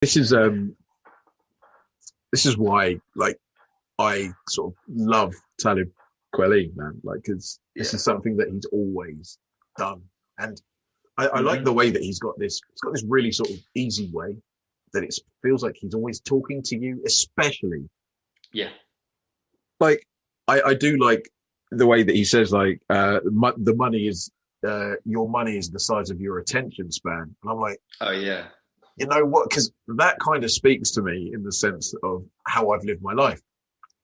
this is this is why I sort of love Talib Kweli, man. Like, because this Yeah. is something that he's always done, and I like Hmm. the way that he's got this really sort of easy way that it feels like he's always talking to you, especially Yeah. like I do like the way that he says the money is your money is the size of your attention span, and I'm like, Oh yeah. you know what? Because that kind of speaks to me in the sense of how I've lived my life,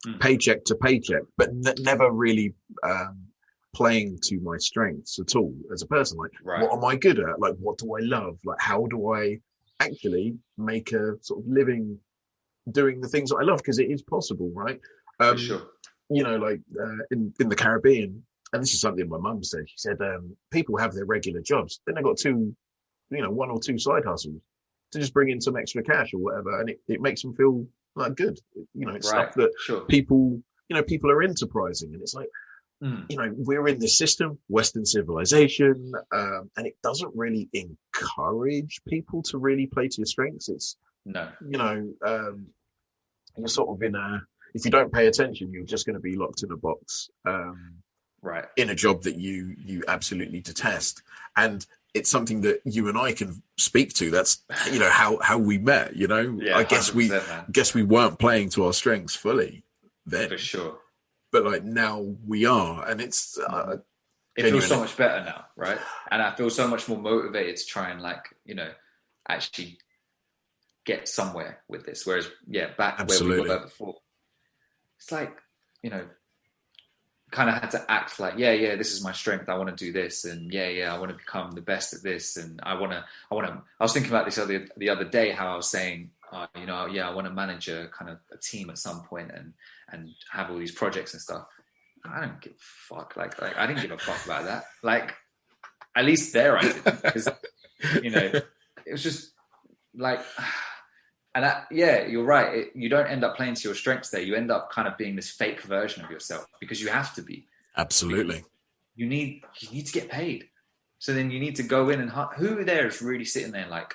Mm. paycheck to paycheck, but never really um, playing to my strengths at all as a person. Like, Right. what am I good at? Like, what do I love? Like, how do I actually make a sort of living doing the things that I love? Because it is possible, right? For Um, sure. in the Caribbean, and this is something my mum said. She said people have their regular jobs, then they've got one or two side hustles to just bring in some extra cash or whatever, and it makes them feel like good. It's Right. stuff that Sure. people are enterprising, and it's like, Mm. we're in this system, Western civilization, and it doesn't really encourage people to really play to your strengths. It's No. you're sort of in a if you don't pay attention, you're just going to be locked in a box. Right. In a job that you absolutely detest, and it's something that you and I can speak to. That's how we met. Yeah. I 100%, man. guess we weren't playing to our strengths fully then, For sure. but like now we are, and it's Hmm. It feels so genuinely much better now, right? And I feel so much more motivated to try and actually get somewhere with this. Whereas, yeah, back where we absolutely. were before, it's like, you know, kind of had to act like, yeah, yeah, this is my strength. I want to do this, and yeah, yeah, I want to become the best at this, and I want to. I was thinking about this the other day, how I was saying, yeah, I want to manage a kind of a team at some point, and have all these projects and stuff. I don't give a fuck. Like I didn't give a fuck about that. Like at least there I didn't, because it was just like. And yeah, you're right. You don't end up playing to your strengths there. You end up kind of being this fake version of yourself because you have to be. Because Absolutely. you need to get paid. So then you need to go in and who there is really sitting there like,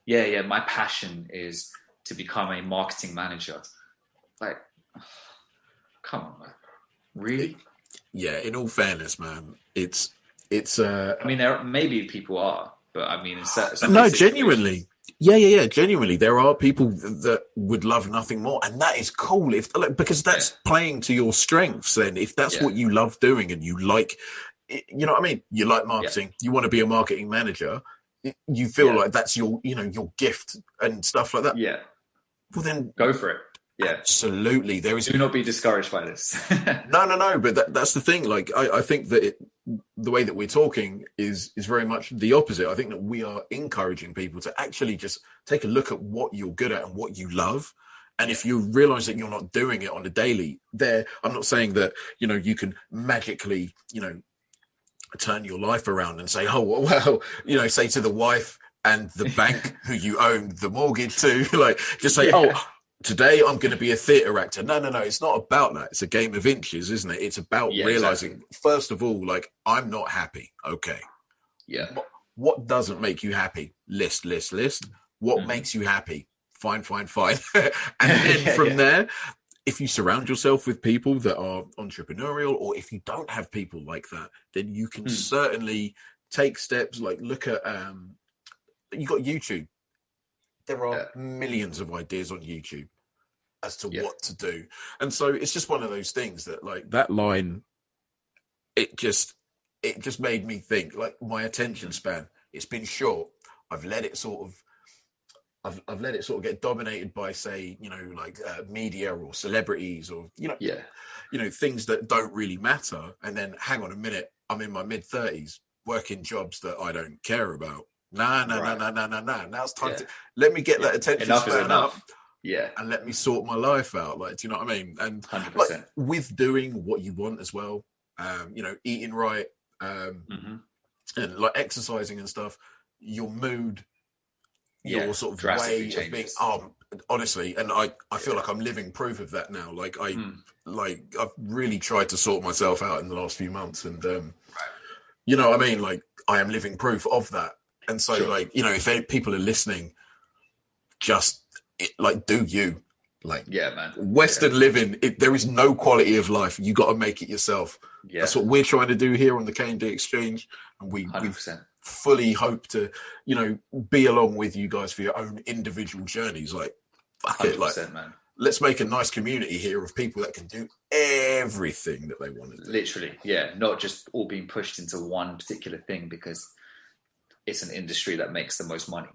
yeah, yeah, my passion is to become a marketing manager. Like, come on, man. Really? Yeah, in all fairness, man, it's I mean, there maybe people are, but I mean, in some of no, these situations, genuinely. Yeah. Genuinely, there are people that would love nothing more, and that is cool. If because yeah, that's playing to your strengths, then if that's yeah, what you love doing and you like, you know what I mean. You like yeah, marketing. You want to be a marketing manager. You feel yeah, like that's your gift and stuff like that. yeah. Well, then Go for it. Yeah. absolutely, there is Do not be discouraged by this. no. But that's the thing. Like, I think that the way that we're talking is very much the opposite. I think that we are encouraging people to actually just take a look at what you're good at and what you love. And Yeah. if you realize that you're not doing it on a daily, I'm not saying that, you can magically, turn your life around and say, oh, well, say to the wife and the bank who you own the mortgage to, like, just say, oh, Yeah. today I'm going to be a theatre actor. No. It's not about that. It's a game of inches, isn't it? It's about Yeah, exactly. realizing, first of all, like, I'm not happy. Okay. Yeah. What doesn't make you happy? List. What Hmm. makes you happy? Fine. And then Yeah, from yeah. there, if you surround yourself with people that are entrepreneurial, or if you don't have people like that, then you can Hmm. certainly take steps. Like, look at you got YouTube. There are Yeah. millions of ideas on YouTube as to Yeah. what to do. And so it's just one of those things that, like, that line, it just made me think, like, my attention Hmm. span, it's been short. I've let it sort of I've let it sort of get dominated by, say, like media or celebrities, or Yeah. things that don't really matter. And then, hang on a minute, I'm in my mid 30s working jobs that I don't care about. Nah. Right. Now it's time Yeah. to let me get Yeah. that attention Enough is span up enough. Yeah. and let me sort my life out. Like, do you know what I mean? And, Hundred like, percent. with doing what you want as well, eating right, Hmm. and like exercising and stuff, your mood, Yeah. your sort of Drastically way of being, changes. honestly, and I feel Yeah. like I'm living proof of that now. Like, Mm. I've really tried to sort myself out in the last few months, and Right. you know what I mean? Like, I am living proof of that. And so, Sure. like, if people are listening, just like do you. Like Yeah, man. Western living, there is no quality of life. You got to make it yourself. Yeah. That's what we're trying to do here on the K&D Exchange, and we 100%. fully hope to, you know, be along with you guys for your own individual journeys. Like, fuck it, like, man. Let's make a nice community here of people that can do everything that they want to do. Literally, yeah, not just all being pushed into one particular thing because it's an industry that makes the most money.